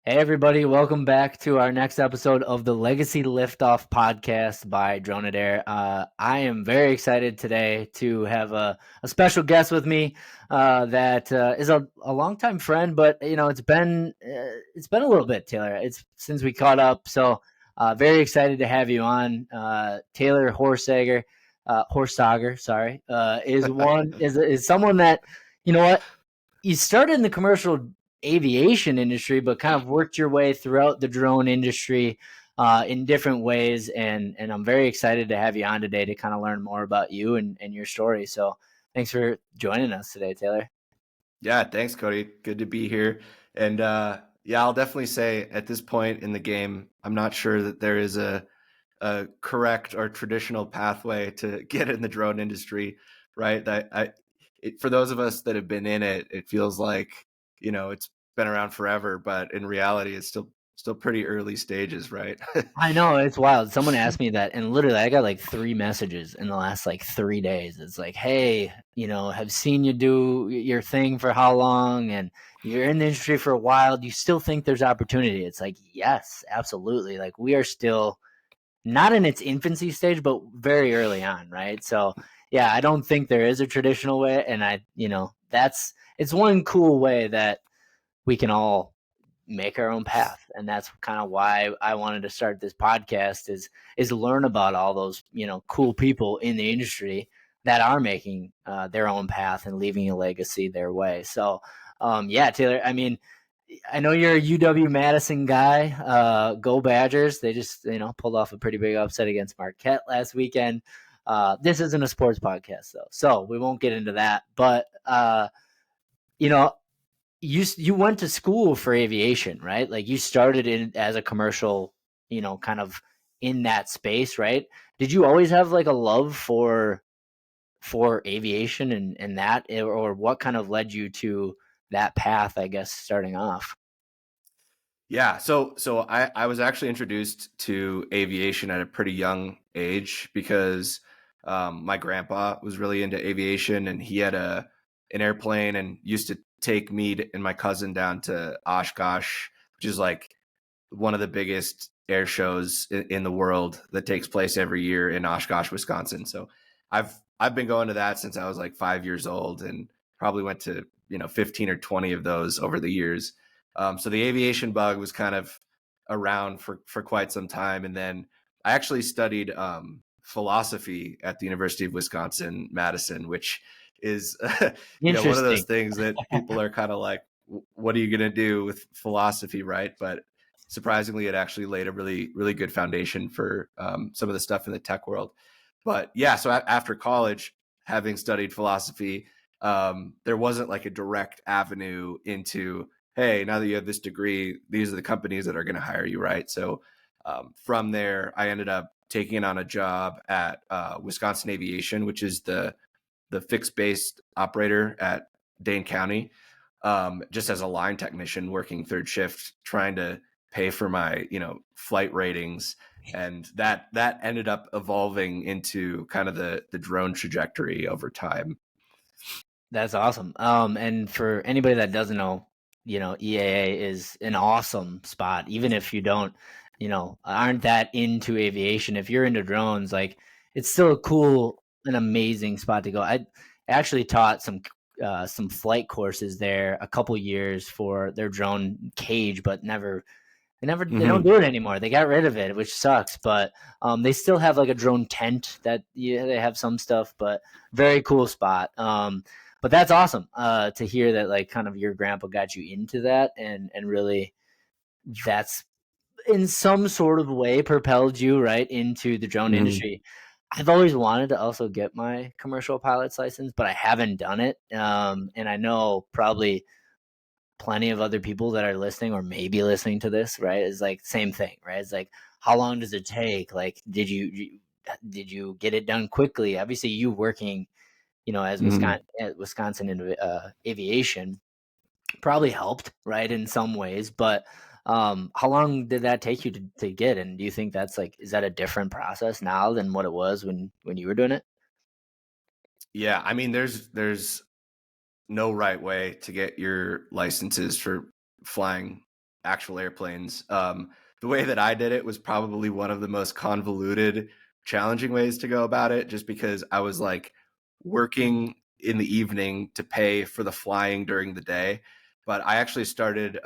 Hey, everybody, welcome back to our next episode of the Legacy Liftoff podcast by Dronadair. I am very excited today to have a special guest with me that is a longtime friend, but it's been a little bit, Taylor. It's since we caught up, so very excited to have you on. Taylor Horsager, sorry, is someone that you know what you started in the commercial aviation industry, but kind of worked your way throughout the drone industry in different ways. And I'm very excited to have you on today to kind of learn more about you and your story. So thanks for joining us today, Taylor. Yeah, thanks, Cody. Good to be here. And yeah, I'll definitely say at this point in the game, I'm not sure that there is a correct or traditional pathway to get in the drone industry, right? For those of us that have been in it, it feels like, it's been around forever, but in reality, it's still pretty early stages, right? I know it's wild. Someone asked me that, and literally, I got like 3 messages in the last like 3 days. It's like, hey, have seen you do your thing for how long, and you're in the industry for a while. Do you still think there's opportunity? It's like, yes, absolutely. Like we are still not in its infancy stage, but very early on, right? So yeah, I don't think there is a traditional way, and it's one cool way that we can all make our own path, and that's kind of why I wanted to start this podcast is learn about all those cool people in the industry that are making their own path and leaving a legacy their way. So yeah, Taylor, I mean, I know you're a UW Madison guy. Go Badgers! They just pulled off a pretty big upset against Marquette last weekend. This isn't a sports podcast though, so we won't get into that. But you know, you went to school for aviation, right? Like you started in as a commercial, kind of in that space, right? Did you always have like a love for aviation and that, or what kind of led you to that path? I guess starting off. Yeah, so I was actually introduced to aviation at a pretty young age because my grandpa was really into aviation and he had an airplane and used to take and my cousin down to Oshkosh, which is like one of the biggest air shows in the world that takes place every year in Oshkosh, Wisconsin. So I've been going to that since I was like 5 years old and probably went to 15 or 20 of those over the years. So the aviation bug was kind of around for quite some time. And then I actually studied philosophy at the University of Wisconsin, Madison, which is, one of those Interesting. things that people are kind of like, what are you going to do with philosophy, right? But surprisingly, it actually laid a really, really good foundation for some of the stuff in the tech world. But yeah, so after college, having studied philosophy, there wasn't like a direct avenue into, hey, now that you have this degree, these are the companies that are going to hire you, right? So from there, I ended up taking on a job at Wisconsin Aviation, which is the fixed based operator at Dane County, just as a line technician working third shift, trying to pay for my flight ratings, and that ended up evolving into kind of the drone trajectory over time. That's awesome. And for anybody that doesn't know, EAA is an awesome spot. Even if you don't, aren't that into aviation, if you're into drones, like it's still a cool, an amazing spot to go. I actually taught some flight courses there a couple years for their drone cage, but they don't Mm-hmm. do it anymore. They got rid of it, which sucks. But they still have like a drone tent that they have some stuff, but very cool spot. But that's awesome to hear that like kind of your grandpa got you into that and really that's in some sort of way propelled you right into the drone Mm-hmm. industry. I've always wanted to also get my commercial pilot's license, but I haven't done it. And I know probably plenty of other people that are listening or maybe listening to this, right? Is like same thing, right? It's like how long does it take? Like did you get it done quickly? Obviously you working, as Mm-hmm. Wisconsin in aviation probably helped, right, in some ways, but how long did that take you to get? And do you think that's like is that a different process now than what it was when you were doing it? Yeah, I mean, there's no right way to get your licenses for flying actual airplanes. The way that I did it was probably one of the most convoluted, challenging ways to go about it, just because I was like working in the evening to pay for the flying during the day. But I actually started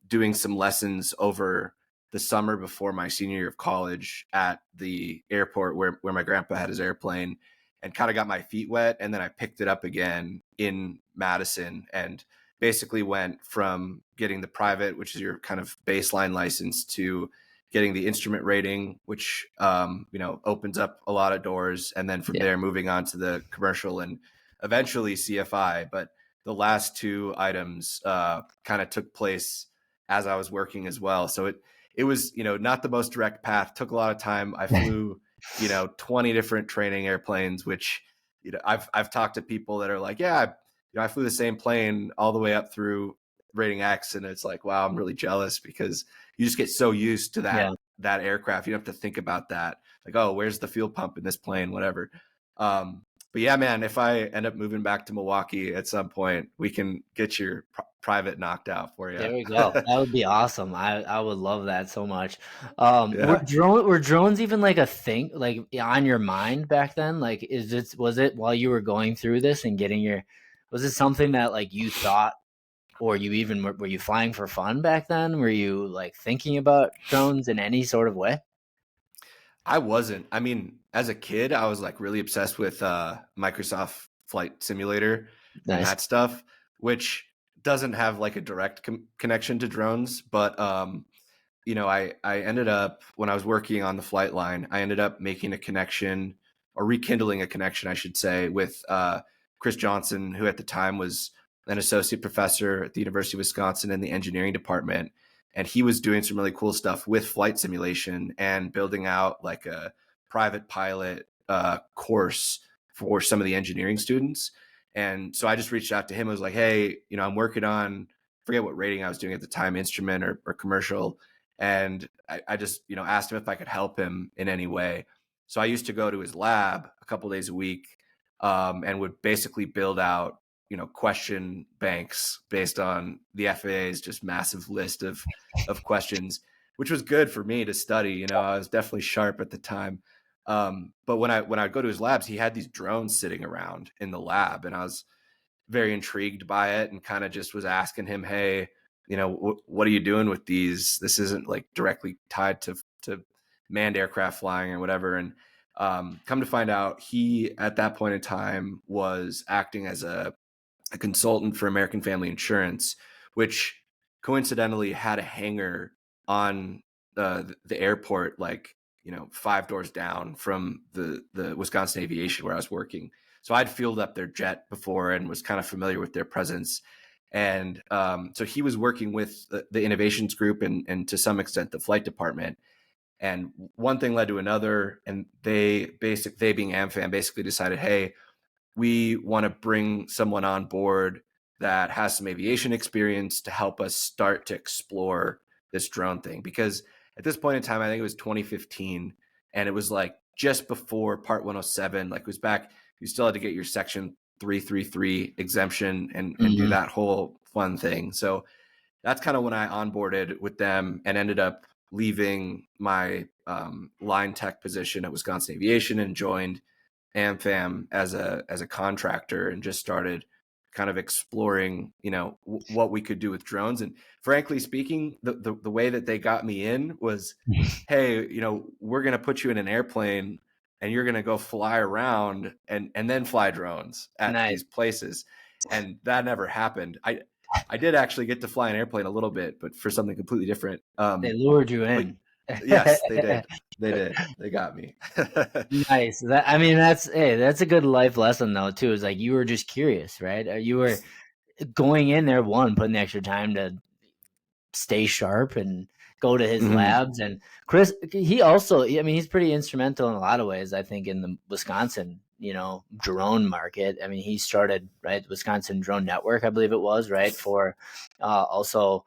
doing some lessons over the summer before my senior year of college at the airport where my grandpa had his airplane, and kind of got my feet wet. And then I picked it up again in Madison and basically went from getting the private, which is your kind of baseline license, to getting the instrument rating, which opens up a lot of doors, and then from Yeah. there moving on to the commercial and eventually CFI. But the last two items kind of took place as I was working as well. So it was not the most direct path. Took a lot of time. I flew 20 different training airplanes, which I've talked to people that are like, yeah, I flew the same plane all the way up through rating X, and it's like, wow, I'm really jealous, because you just get so used to Yeah. that aircraft. You don't have to think about that, like, oh, where's the fuel pump in this plane, whatever. But yeah, man, if I end up moving back to Milwaukee at some point, we can get your private knocked out for you. There we go. That would be awesome. I would love that so much. Were Yeah. drones even like a thing, like on your mind back then? Like, was it while you were going through this and getting was it something that like you thought, or you even were you flying for fun back then? Were you like thinking about drones in any sort of way? I wasn't. I mean, as a kid, I was like really obsessed with Microsoft Flight Simulator and Nice. that stuff, which doesn't have like a direct connection to drones. But I ended up, when I was working on the flight line, I ended up making a connection, or rekindling a connection, I should say, with Chris Johnson, who at the time was an associate professor at the University of Wisconsin in the engineering department. And he was doing some really cool stuff with flight simulation and building out like a private pilot course for some of the engineering students. And so I just reached out to him. I was like, hey, I'm working on, forget what rating I was doing at the time, instrument or commercial. And I just, asked him if I could help him in any way. So I used to go to his lab a couple days a week, and would basically build out, question banks based on the FAA's just massive list of questions, which was good for me to study. I was definitely sharp at the time. But when I go to his labs, he had these drones sitting around in the lab, and I was very intrigued by it, and kind of just was asking him, hey, what are you doing with these? This isn't like directly tied to manned aircraft flying or whatever. And come to find out, he at that point in time was acting as a consultant for American Family Insurance, which coincidentally had a hangar on the airport, like 5 doors down from the Wisconsin Aviation where I was working. So I'd fueled up their jet before and was kind of familiar with their presence. And so he was working with the innovations group and to some extent the flight department. And one thing led to another, and they being AmFam basically decided, hey, we want to bring someone on board that has some aviation experience to help us start to explore this drone thing. Because at this point in time, I think it was 2015, and it was like just before Part 107. Like, it was back, you still had to get your Section 333 exemption and do Hmm. that whole fun thing. So that's kind of when I onboarded with them and ended up leaving my line tech position at Wisconsin Aviation and joined AmFam as a contractor, and just started kind of exploring, what we could do with drones. And frankly speaking, the way that they got me in was, hey, we're going to put you in an airplane and you're going to go fly around and then fly drones at Nice. these places. And that never happened. I did actually get to fly an airplane a little bit, but for something completely different. They lured you But in. yes, they did. They did. They got me. Nice. I mean, that's a good life lesson though too. Is like you were just curious, right? You were going in there, putting the extra time to stay sharp and go to his Mhm. labs. And Chris, he also, I mean, he's pretty instrumental in a lot of ways, I think, in the Wisconsin, drone market. I mean, he started, right, the Wisconsin Drone Network, I believe it was, right, for also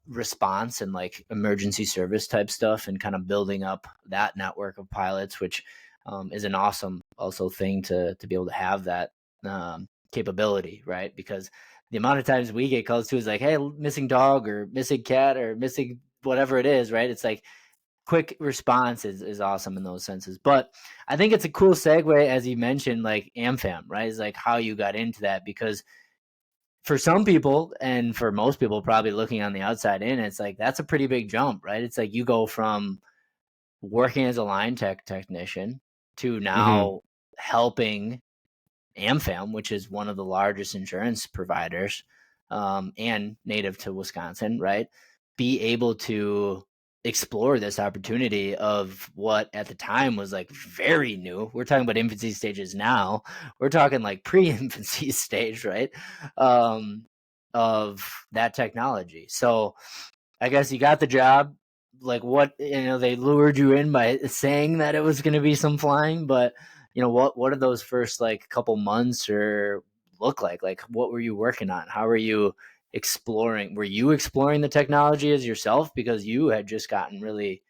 response and like emergency service type stuff, and kind of building up that network of pilots, which is an awesome also thing to be able to have that capability, right? Because the amount of times we get calls too is like, hey, missing dog or missing cat or missing whatever it is, right? It's like quick response is awesome in those senses. But I think it's a cool segue, as you mentioned, like AmFam, right? Is like how you got into that, because for some people and for most people probably looking on the outside in, it's like that's a pretty big jump, right? It's like you go from working as a line technician to Hmm. now helping AmFam, which is one of the largest insurance providers, and native to Wisconsin, right? Be able to explore this opportunity of what at the time was like very new. We're talking about infancy stages now. We're talking like pre-infancy stage, right? Um, of that technology. So I guess you got the job. Like what, they lured you in by saying that it was going to be some flying, but what did those first like couple months or look like? Like what were you working on? How were you exploring? Were you exploring the technology as yourself because you had just gotten really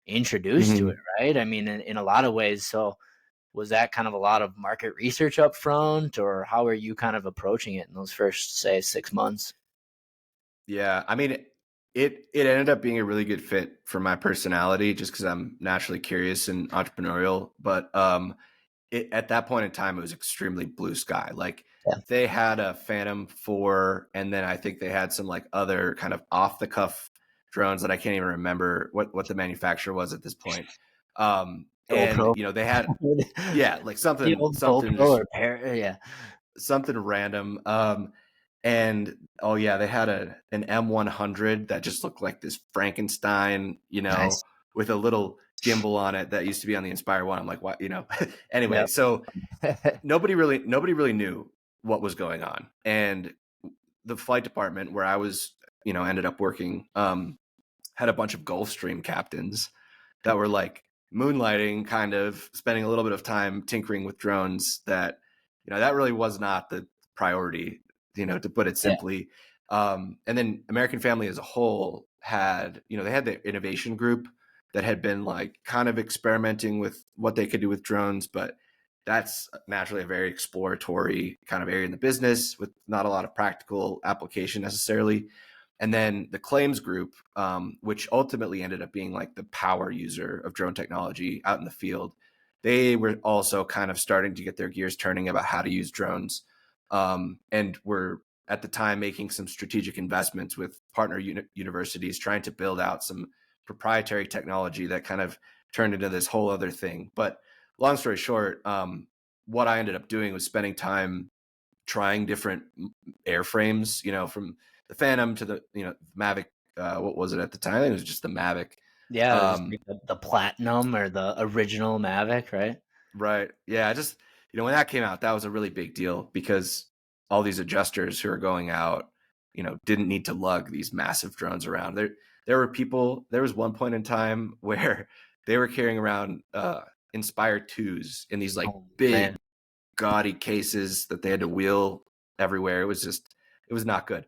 introduced to it, Hmm. right? I mean, in a lot of ways. So was that kind of a lot of market research up front, or how are you kind of approaching it in those first, say, 6 months? Yeah, I mean, it ended up being a really good fit for my personality, just because I'm naturally curious and entrepreneurial. But at that point in time, it was extremely blue sky. Like Yeah. they had a Phantom 4, and then I think they had some like other kind of off the cuff drones that I can't even remember what the manufacturer was at this point. And GoPro. they had, yeah, like The something old something GoPro just or pair, yeah. something random. And oh yeah, they had an M100 that just looked like this Frankenstein, Nice. with a little gimbal on it that used to be on the Inspire One. I'm like, what? Anyway, Yep. so nobody really knew what was going on, and the flight department where I was, ended up working, had a bunch of Gulfstream captains that were like moonlighting, kind of spending a little bit of time tinkering with drones. That really was not the priority, to put it Yeah. simply. And then American Family as a whole had, they had the innovation group that had been like kind of experimenting with what they could do with drones, but that's naturally a very exploratory kind of area in the business with not a lot of practical application necessarily. And then the claims group, which ultimately ended up being like the power user of drone technology out in the field, they were also kind of starting to get their gears turning about how to use drones, and were at the time making some strategic investments with partner universities, trying to build out some proprietary technology that kind of turned into this whole other thing. But long story short, what I ended up doing was spending time trying different airframes, from the Phantom to the Mavic. What was it at the time? I think it was just the Mavic. Yeah, it was just Um, like the Platinum or the original Mavic, right? right. Yeah. Just when that came out, that was a really big deal because all these adjusters who are going out, didn't need to lug these massive drones around. There were people. There was one point in time where they were carrying around Inspire 2s in these like Oh, man. big gaudy cases that they had to wheel everywhere. It was not good.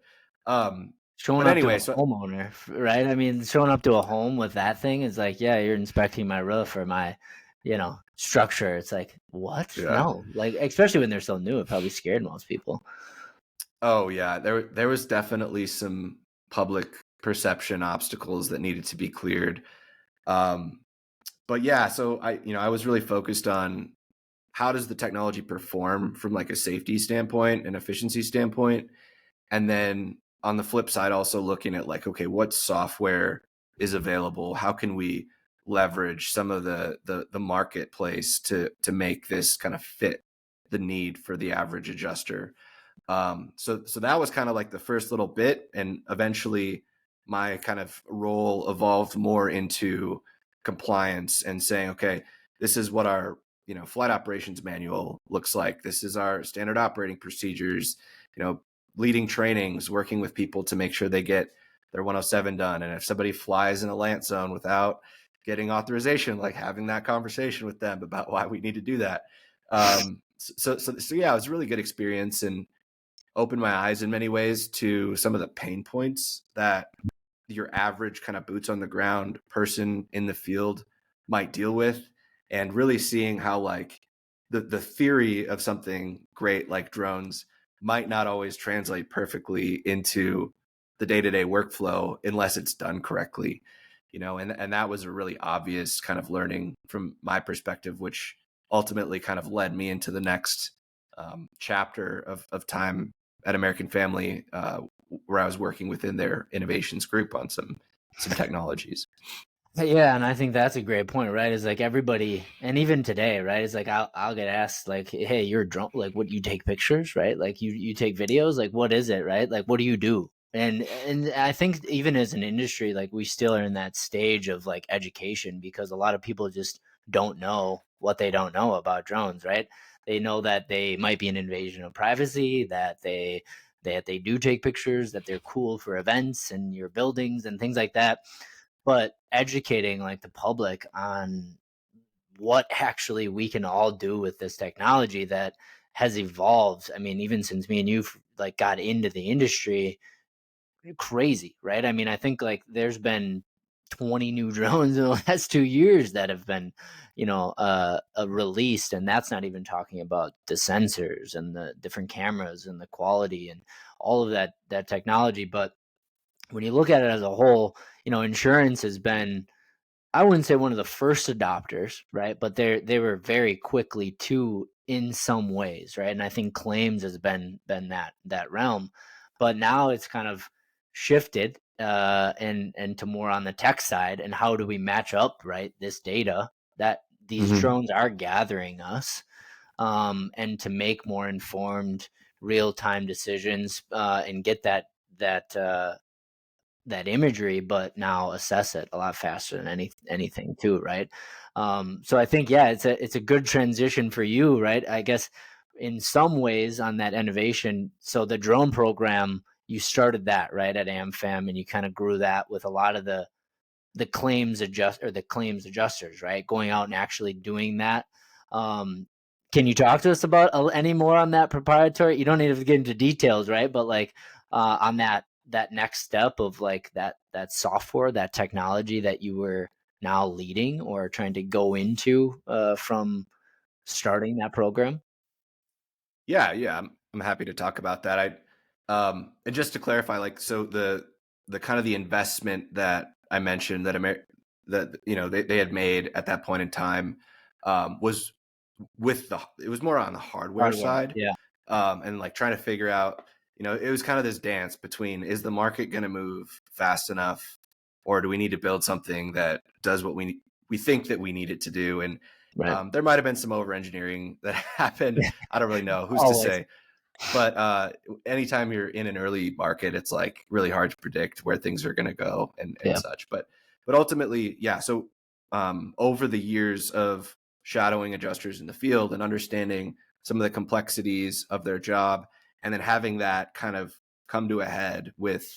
Showing But up to anyway, a so homeowner, right? I mean, showing up to a home with that thing is like, yeah, you're inspecting my roof or my, structure. It's like, what? yeah. No. Like, especially when they're so new, it probably scared most people. Oh yeah, there was definitely some public perception obstacles that needed to be cleared. Um, but yeah, so I was really focused on how does the technology perform from like a safety standpoint and efficiency standpoint. And then on the flip side, also looking at like, okay, what software is available? How can we leverage some of the marketplace to make this kind of fit the need for the average adjuster? So that was kind of like the first little bit, and eventually my kind of role evolved more into compliance and saying, okay, this is what our flight operations manual looks like. This is our standard operating procedures. Leading trainings, working with people to make sure they get their 107 done, and if somebody flies in a LANT zone without getting authorization, like having that conversation with them about why we need to do that. So yeah, it was a really good experience and opened my eyes in many ways to some of the pain points that your average kind of boots on the ground person in the field might deal with, and really seeing how like the theory of something great like drones might not always translate perfectly into the day-to-day workflow unless it's done correctly, and that was a really obvious kind of learning from my perspective, which ultimately kind of led me into the next chapter of time at American Family, where I was working within their innovations group on some technologies. Yeah, and I think that's a great point, right? Is like everybody, and even today, right? It's like I'll get asked like, "Hey, you're a drone. Like, what, you take pictures, right? Like you take videos. Like, what is it, right? Like, what do you do?" And I think even as an industry, like we still are in that stage of like education, because a lot of people just don't know what they don't know about drones, right? They know that they might be an invasion of privacy, that they do take pictures, that they're cool for events and your buildings and things like that, but educating like the public on what actually we can all do with this technology that has evolved. I mean, even since me and you like got into the industry, crazy, right? I mean, I think like there's been 20 new drones in the last 2 years that have been, released, and that's not even talking about the sensors and the different cameras and the quality and all of that technology. But when you look at it as a whole, insurance has been, I wouldn't say one of the first adopters, right? But they were very quickly too in some ways, right? And I think claims has been that realm, but now it's kind of shifted and to more on the tech side, and how do we match up, right, this data that these Mm-hmm. drones are gathering us, and to make more informed real time decisions, and get that imagery, but now assess it a lot faster than anything too, right? So I think, yeah, it's a good transition for you, right? I guess in some ways on that innovation. So the drone program, you started that right at AmFam, and you kind of grew that with a lot of the claims adjusters, right? Going out and actually doing that. Um, can you talk to us about any more on that proprietary? You don't need to get into details, right? But like on that next step of like that software, that technology that you were now leading or trying to go into from starting that program. Yeah, I'm happy to talk about that. And just to clarify, like, so the kind of the investment that I mentioned that that they had made at that point in time, was it was more on the hardware Hardware, side, yeah, and like trying to figure out, it was kind of this dance between, is the market going to move fast enough, or do we need to build something that does what we think that we need it to do? And right. there might have been some over engineering that happened. I don't really know, who's to Always, say. But anytime you're in an early market, it's like really hard to predict where things are going to go and yeah, such. But ultimately, yeah. So over the years of shadowing adjusters in the field and understanding some of the complexities of their job, and then having that kind of come to a head with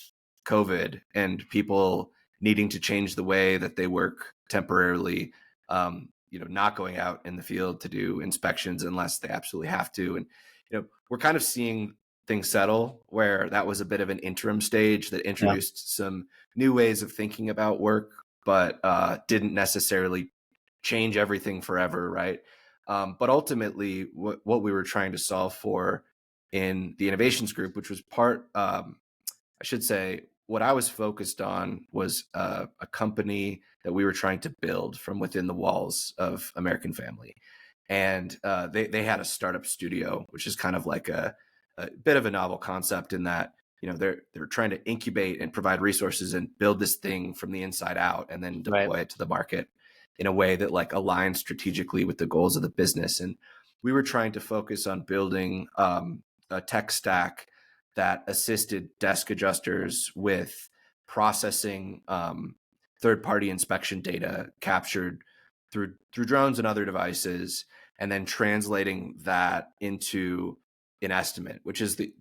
COVID and people needing to change the way that they work temporarily, not going out in the field to do inspections unless they absolutely have to. And we're kind of seeing things settle, where that was a bit of an interim stage that yeah, introduced some new ways of thinking about work, but didn't necessarily change everything forever, right? But ultimately, what we were trying to solve for in the innovations group, which was I should say, what I was focused on was a company that we were trying to build from within the walls of American Family. And they had a startup studio, which is kind of like a bit of a novel concept in that, they're trying to incubate and provide resources and build this thing from the inside out, and then right, deploy it to the market in a way that like aligns strategically with the goals of the business. And we were trying to focus on building a tech stack that assisted desk adjusters with processing third-party inspection data captured through drones and other devices, and then translating that into an estimate, which is the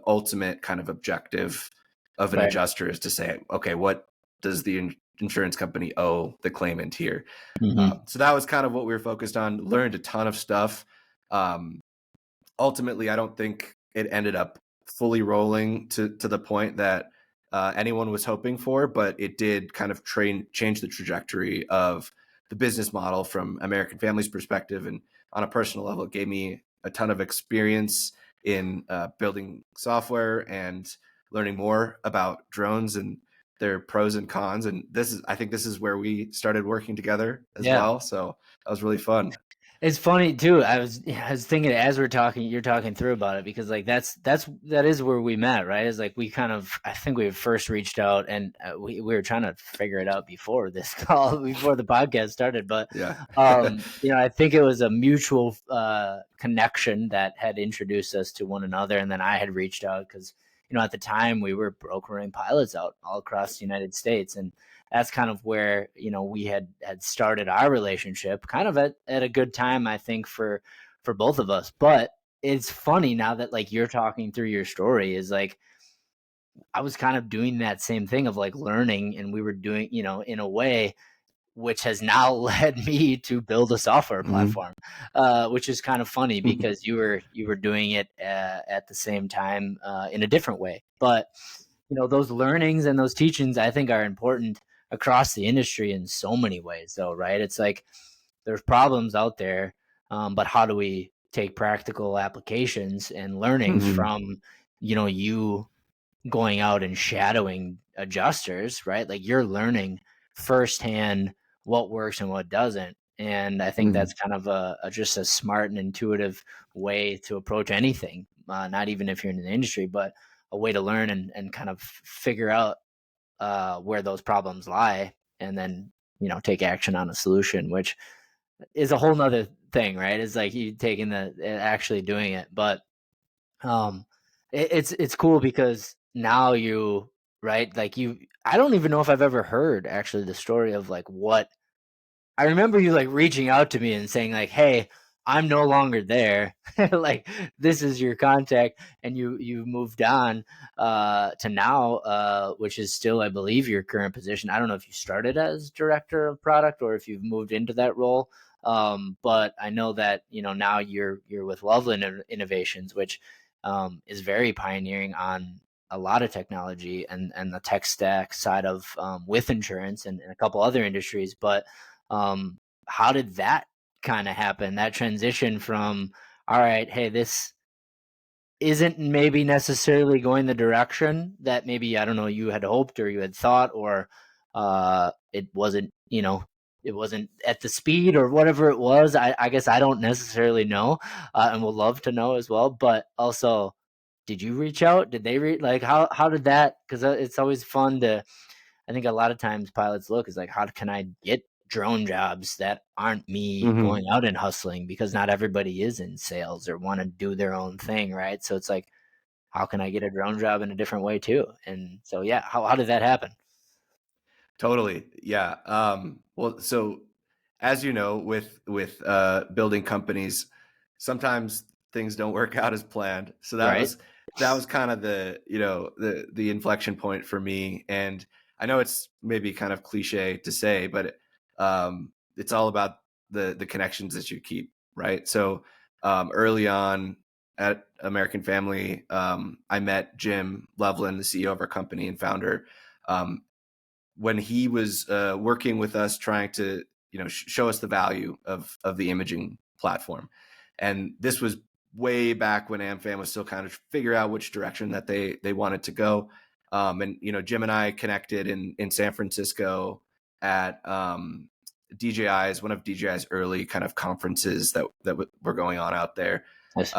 ultimate kind of objective of an right. adjuster, is to say, okay, what does the insurance company owe the claimant here? Hmm. So that was kind of what we were focused on. Learned a ton of stuff. Um, Ultimately, I don't think it ended up fully rolling to the point that anyone was hoping for, but it did kind of change the trajectory of the business model from American Family's perspective. And on a personal level, it gave me a ton of experience in building software and learning more about drones and their pros and cons. And I think this is where we started working together as Yeah. well. So that was really fun. It's funny too. I was thinking as we're talking, you're talking through about it, because like that is where we met, right? Is like we kind of, I think we first reached out, and we were trying to figure it out before this call, before the podcast started. But Yeah. I think it was a mutual connection that had introduced us to one another, and then I had reached out because at the time we were brokering pilots out all across the United States, and that's kind of where we had started our relationship, kind of at a good time, I think, for both of us. But it's funny now that like you're talking through your story, is like I was kind of doing that same thing of like learning, and we were doing in a way which has now led me to build a software Mhm. platform, which is kind of funny because you were doing it at the same time in a different way. But those learnings and those teachings, I think, are important across the industry in so many ways, though, right? It's like there's problems out there, but how do we take practical applications and learnings Mhm. from you going out and shadowing adjusters, right? Like you're learning firsthand what works and what doesn't. And I think Mhm. that's kind of just a smart and intuitive way to approach anything, not even if you're in the industry, but a way to learn and kind of figure out where those problems lie, and then take action on a solution, which is a whole nother thing, right? It's like you taking the actually doing it. But um, it's cool because now you, right, like I don't even know if I've ever heard actually the story of like what I remember you like reaching out to me and saying like, "Hey, I'm no longer there. Like this is your contact," and you moved on to now, which is still, I believe, your current position. I don't know if you started as director of product or if you've moved into that role. But I know that now you're with Loveland Innovations, which is very pioneering on a lot of technology and the tech stack side of with insurance and a couple other industries. But um, how did that kind of happen? That transition from, all right, hey, this isn't maybe necessarily going the direction that maybe, I don't know, you had hoped or you had thought, or it wasn't, it wasn't at the speed or whatever it was. I guess I don't necessarily know, and would love to know as well. But also, did you reach out? Did they like how did that? Because it's always fun to, I think a lot of times pilots look is like, how can I get drone jobs that aren't me Mhm. going out and hustling? Because not everybody is in sales or want to do their own thing, right? So it's like, how can I get a drone job in a different way too? And so, yeah, how did that happen? Totally. Yeah. Well, so as you know, with building companies, sometimes things don't work out as planned. So Right. that was kind of the the inflection point for me. And I know it's maybe kind of cliche to say, but it's all about the connections that you keep, right? So early on at American Family, I met Jim Loveland, the CEO of our company and founder. Um, when he was working with us, trying to show us the value of the imaging platform, and this was way back when AmFam was still kind of figure out which direction that they wanted to go. And Jim and I connected in San Francisco at DJI's, one of DJI's early kind of conferences that were going on out there. Yes.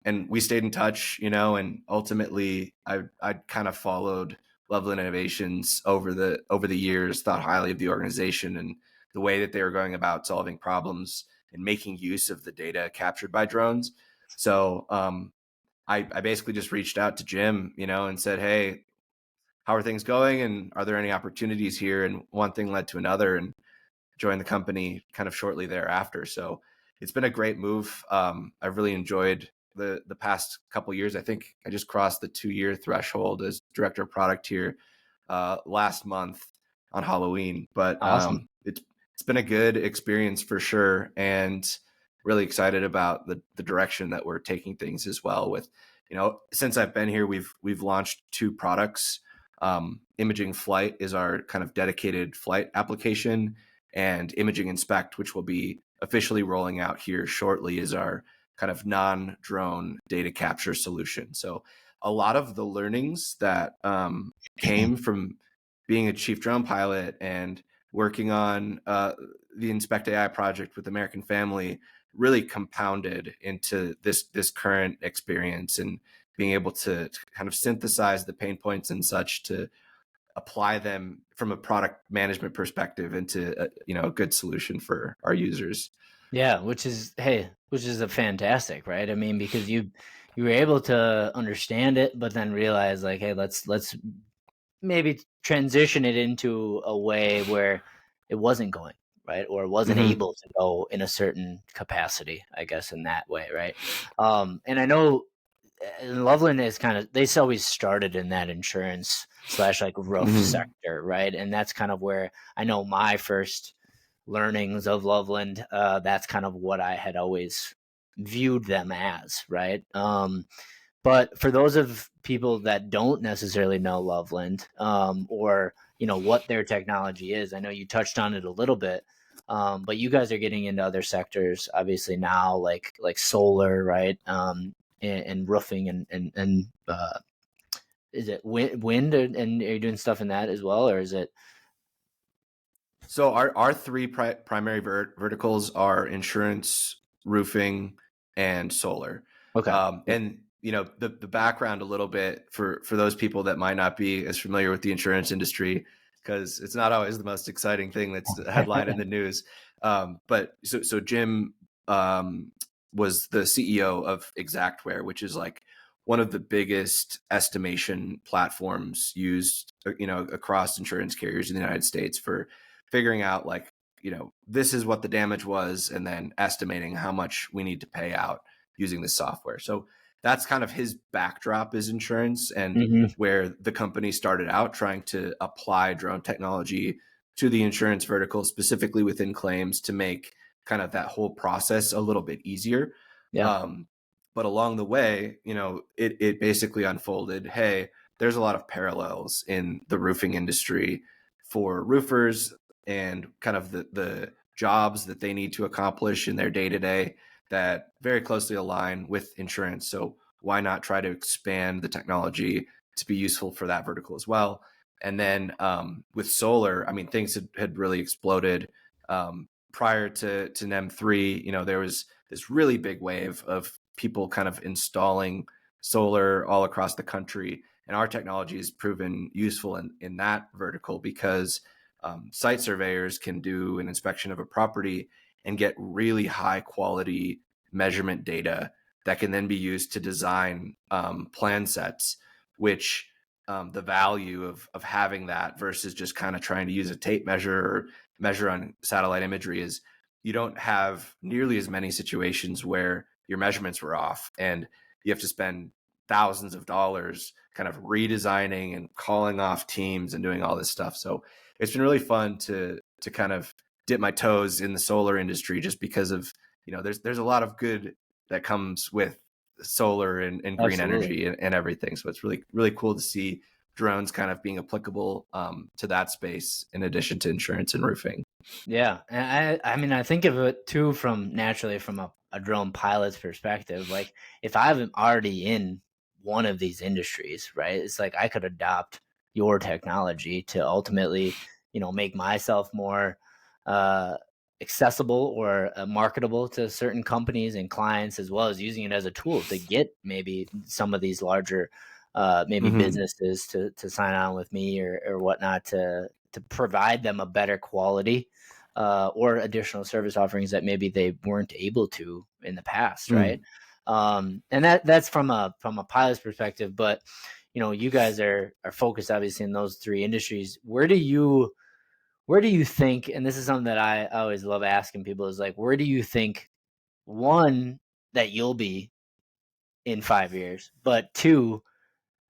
And we stayed in touch, and ultimately I kind of followed Loveland Innovations over the years, thought highly of the organization and the way that they were going about solving problems and making use of the data captured by drones. So I basically just reached out to Jim, and said, "Hey, how are things going? And are there any opportunities here?" And one thing led to another, and joined the company kind of shortly thereafter. So it's been a great move. I've really enjoyed the past couple years. I think I just crossed the 2-year threshold as director of product here last month on Halloween. But Awesome. it's been a good experience for sure, and really excited about the direction that we're taking things as well. With since I've been here, we've launched 2 products. Imaging Flight is our kind of dedicated flight application, and Imaging Inspect, which will be officially rolling out here shortly, is our kind of non-drone data capture solution. So a lot of the learnings that came from being a chief drone pilot and working on the Inspect AI project with American Family really compounded into this current experience, and being able to kind of synthesize the pain points and such to apply them from a product management perspective into a good solution for our users. Yeah, which is a fantastic, right? I mean, because you were able to understand it, but then realize like, hey, let's maybe transition it into a way where it wasn't going, right? Or it wasn't Mm-hmm. able to go in a certain capacity, I guess, in that way, right? And I know Loveland is kind of, they always started in that insurance slash like roof Mm-hmm. sector, right? And that's kind of where I know my first learnings of Loveland. That's kind of what I had always viewed them as, right? But for those of people that don't necessarily know Loveland, or what their technology is, I know you touched on it a little bit, but you guys are getting into other sectors, obviously now, like solar, right? And roofing and is it wind, and are you doing stuff in that as well, or is it So our three primary verticals are insurance, roofing, and solar. okay? Yep. And the background a little bit for those people that might not be as familiar with the insurance industry, because it's not always the most exciting thing that's the headline in the news. But so Jim was the CEO of Exactware, which is like one of the biggest estimation platforms used across insurance carriers in the United States for figuring out like, this is what the damage was, and then estimating how much we need to pay out using this software. So that's kind of his backdrop is insurance, and Hmm. where the company started out trying to apply drone technology to the insurance vertical, specifically within claims, to make kind of that whole process a little bit easier. Yeah. Um, but along the way, it basically unfolded, hey, there's a lot of parallels in the roofing industry for roofers and kind of the jobs that they need to accomplish in their day to day that very closely align with insurance. So why not try to expand the technology to be useful for that vertical as well? And then with solar, I mean, things had really exploded. Prior to NEM 3, there was this really big wave of people kind of installing solar all across the country. And our technology has proven useful in that vertical, because site surveyors can do an inspection of a property and get really high quality measurement data that can then be used to design plan sets, which the value of having that versus just kind of trying to use a tape measure or measure on satellite imagery is you don't have nearly as many situations where your measurements were off and you have to spend thousands of dollars kind of redesigning and calling off teams and doing all this stuff. So it's been really fun to kind of dip my toes in the solar industry, just because of there's a lot of good that comes with solar and green Absolutely. energy and everything. So it's really really cool to see drones kind of being applicable to that space in addition to insurance and roofing. Yeah, and I mean, I think of it too from naturally from a drone pilot's perspective. Like, if I'm already in one of these industries, right? It's like I could adopt your technology to ultimately, make myself more uh, accessible or marketable to certain companies and clients, as well as using it as a tool to get maybe some of these larger, maybe Mm-hmm. businesses to sign on with me or whatnot to provide them a better quality, or additional service offerings that maybe they weren't able to in the past, right? Mm. And that's from a pilot's perspective, but you guys are focused obviously in those three industries. Where do you think, and this is something that I always love asking people, is like, where do you think, one, that you'll be in 5 years, but two,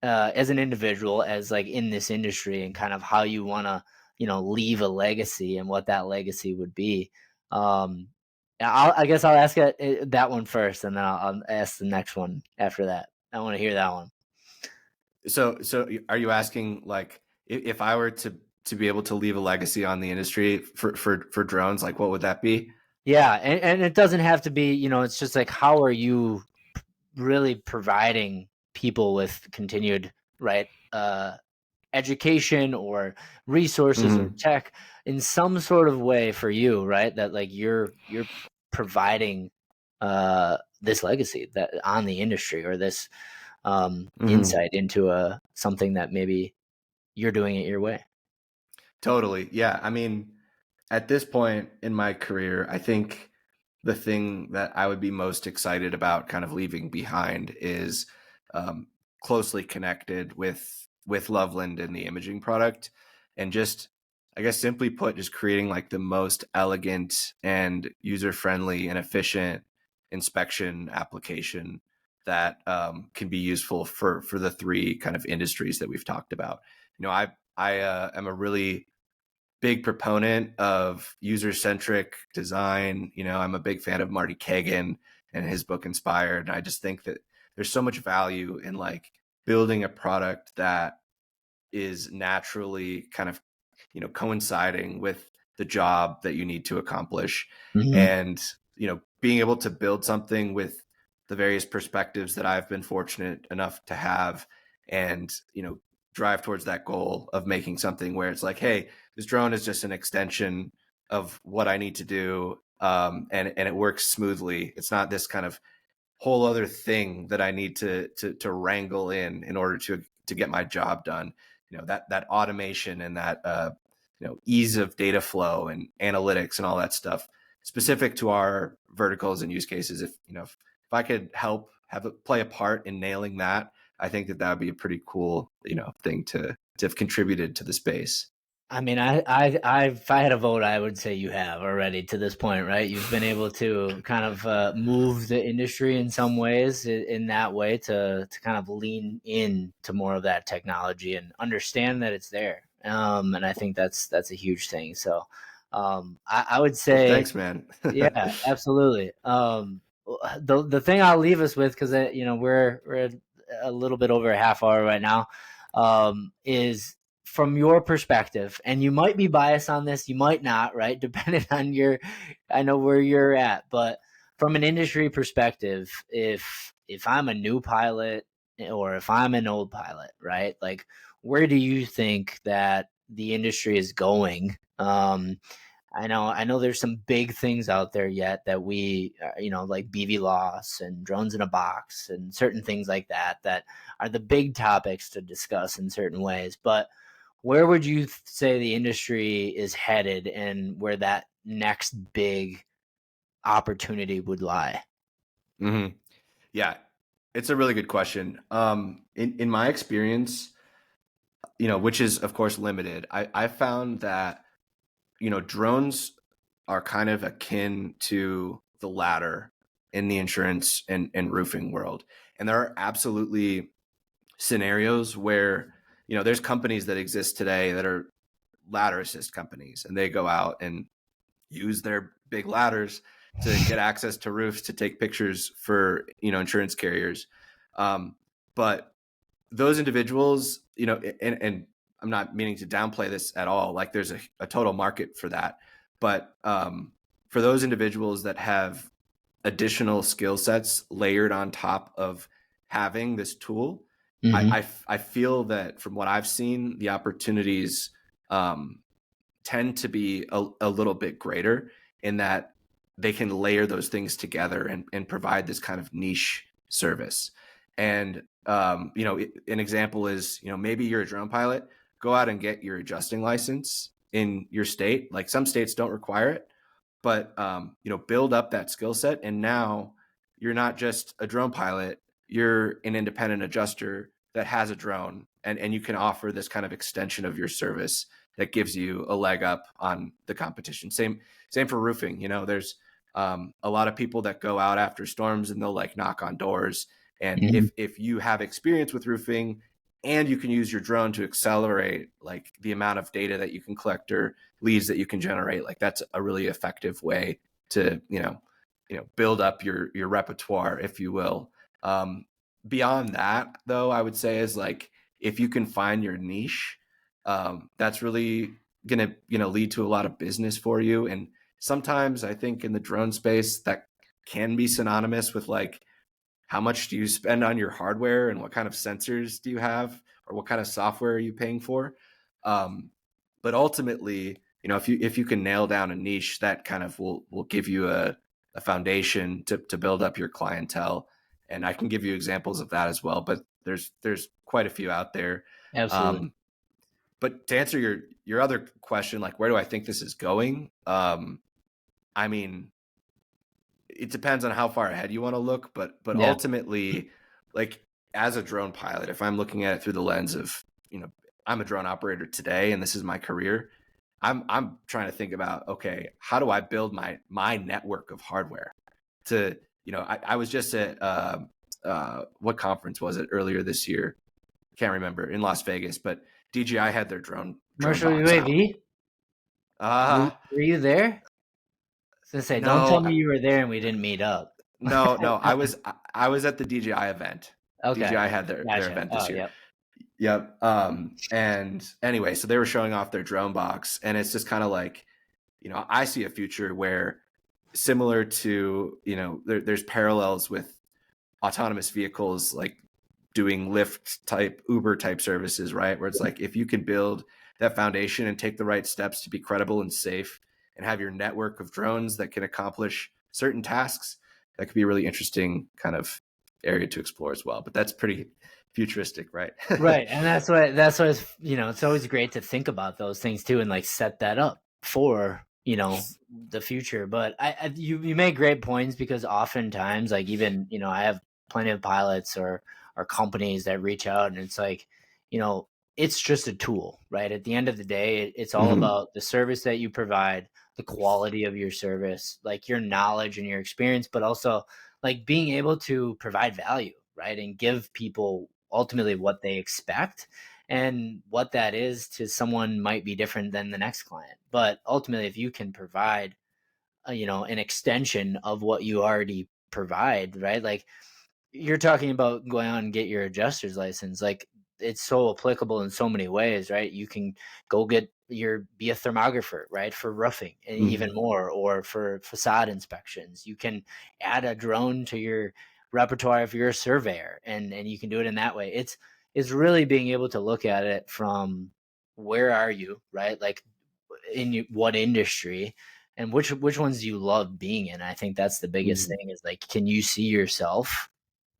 as an individual, as like in this industry, and kind of how you want to, leave a legacy and what that legacy would be. Um, I guess I'll ask that one first, and then I'll ask the next one after that. I want to hear that one. So are you asking like if I were to be able to leave a legacy on the industry for drones, like what would that be? Yeah, and it doesn't have to be, it's just like, how are you really providing people with continued, right, education or resources or Hmm. tech in some sort of way for you, right? That like you're providing this legacy that on the industry, or this Hmm. insight into something that maybe you're doing it your way. Totally. Yeah. I mean, at this point in my career, I think the thing that I would be most excited about kind of leaving behind is um, closely connected with Loveland and the imaging product, and just, I guess, simply put, just creating like the most elegant and user friendly and efficient inspection application that can be useful for the three kind of industries that we've talked about. I am a really big proponent of user centric design. I'm a big fan of Marty Kagan and his book Inspired. And I just think that there's so much value in like building a product that is naturally kind of, coinciding with the job that you need to accomplish. Hmm. And, being able to build something with the various perspectives that I've been fortunate enough to have, and, drive towards that goal of making something where it's like, hey, this drone is just an extension of what I need to do. And it works smoothly. It's not this kind of whole other thing that I need to wrangle in order to get my job done. That automation and that ease of data flow and analytics and all that stuff specific to our verticals and use cases. If I could help play a part in nailing that, I think that would be a pretty cool thing to have contributed to the space. I mean, if I had a vote, I would say you have already to this point, right? You've been able to kind of move the industry in some ways, in that way, to kind of lean in to more of that technology and understand that it's there. And I think that's a huge thing. So, I would Well, say, thanks, man. yeah, absolutely. The thing I'll leave us with, because we're a little bit over a half hour right now, is from your perspective, and you might be biased on this, you might not, right? Depending on I know where you're at, but from an industry perspective, if I'm a new pilot or if I'm an old pilot, right? Like, where do you think that the industry is going? I know there's some big things out there yet that we, like BV loss and drones in a box and certain things like that, that are the big topics to discuss in certain ways. But where would you say the industry is headed, and where that next big opportunity would lie? Hmm. Yeah, it's a really good question. In my experience, which is of course limited, I found that drones are kind of akin to the latter in the insurance and roofing world, and there are absolutely scenarios where there's companies that exist today that are ladder assist companies, and they go out and use their big ladders to get access to roofs to take pictures for insurance carriers. But those individuals, and I'm not meaning to downplay this at all. Like there's a total market for that. But for those individuals that have additional skill sets layered on top of having this tool, Hmm. I feel that from what I've seen, the opportunities um, tend to be a little bit greater in that they can layer those things together and provide this kind of niche service. And an example is, maybe you're a drone pilot, go out and get your adjusting license in your state. Like some states don't require it, but build up that skill set, and now you're not just a drone pilot, you're an independent adjuster that has a drone, and you can offer this kind of extension of your service that gives you a leg up on the competition. Same for roofing. There's a lot of people that go out after storms and they'll like knock on doors, and Hmm. if you have experience with roofing and you can use your drone to accelerate like the amount of data that you can collect or leads that you can generate, like that's a really effective way to build up your repertoire, if you will. Beyond that, though, I would say is like if you can find your niche, that's really gonna lead to a lot of business for you. And sometimes I think in the drone space that can be synonymous with like, how much do you spend on your hardware and what kind of sensors do you have or what kind of software are you paying for? But ultimately, if you can nail down a niche, that kind of will give you a foundation to build up your clientele. And I can give you examples of that as well, but there's quite a few out there. Absolutely. But to answer your other question, like, where do I think this is going? I mean, it depends on how far ahead you want to look, but Yeah. ultimately, like, as a drone pilot, if I'm looking at it through the lens of, I'm a drone operator today and this is my career, I'm trying to think about, okay, how do I build my network of hardware to, I was just at what conference was it earlier this year? Can't remember, in Las Vegas, but DJI had their drone Commercial box out. UAV? Were you there? I was gonna say, don't tell No, me you were there and we didn't meet up. no, I was at the DJI event. Okay. DJI had their Gotcha. event Oh, this year. yep. Yep. And anyway, so they were showing off their drone box, and it's just kind of like, I see a future where, similar to, there's parallels with autonomous vehicles, like doing Lyft type, Uber type services, right? Where it's like, if you can build that foundation and take the right steps to be credible and safe and have your network of drones that can accomplish certain tasks, that could be a really interesting kind of area to explore as well. But that's pretty futuristic, right? Right. And that's what it's, it's always great to think about those things too and like set that up for, the future. But you make great points because oftentimes, like, even, I have plenty of pilots or companies that reach out and it's like, you know, it's just a tool, right? At the end of the day, it's all Mhm. about the service that you provide, the quality of your service, like your knowledge and your experience, but also like being able to provide value, right? And give people ultimately what they expect. And what that is to someone might be different than the next client. But ultimately, if you can provide, an extension of what you already provide, right? Like, you're talking about going out and get your adjuster's license. Like, it's so applicable in so many ways, right? You can go be a thermographer, right? For roofing and even Mhm. more, or for facade inspections. You can add a drone to your repertoire if you're a surveyor, and you can do it in that way. It's really being able to look at it from, where are you, right? Like, what industry, and which ones do you love being in? I think that's the biggest Mhm. thing, is like, can you see yourself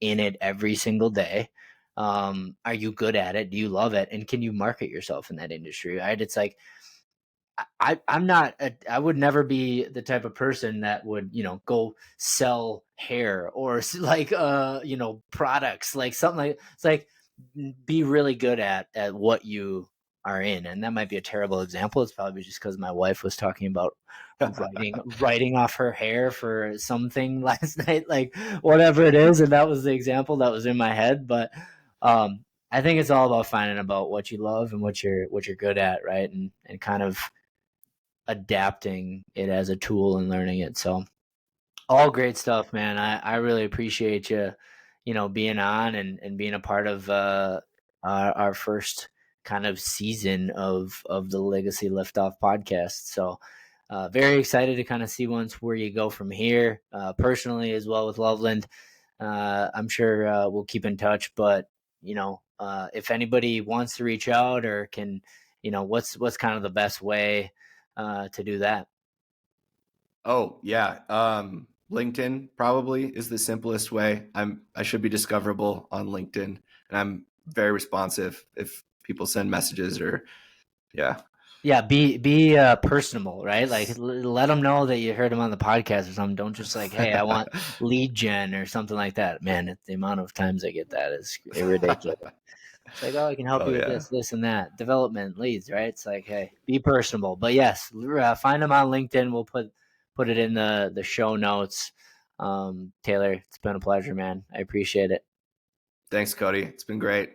in it every single day? Are you good at it? Do you love it? And can you market yourself in that industry? Right? It's like, I'm not I would never be the type of person that would, go sell hair or like, products, like something like, it's like, be really good at what you are in. And that might be a terrible example. It's probably just because my wife was talking about writing off her hair for something last night, like whatever it is, and that was the example that was in my head. But I think it's all about finding about what you love and what you're good at, right? And kind of adapting it as a tool and learning it. So, all great stuff, man. I really appreciate you, being on and being a part of our first kind of season of the Legacy Liftoff podcast. So, very excited to kind of see where you go from here, personally as well with Loveland. I'm sure we'll keep in touch, but if anybody wants to reach out or can, what's kind of the best way to do that? Oh yeah, LinkedIn probably is the simplest way. I should be discoverable on LinkedIn, and I'm very responsive if people send messages or yeah. Yeah, be personable, right? Like, let them know that you heard them on the podcast or something. Don't just like, hey, I want lead gen or something like that. Man, the amount of times I get that is ridiculous. It's like, oh, I can help Oh you with yeah. this, and that. Development leads, right? It's like, hey, be personable. But yes, find them on LinkedIn. We'll put it in the show notes. Taylor, it's been a pleasure, man. I appreciate it. Thanks, Cody. It's been great.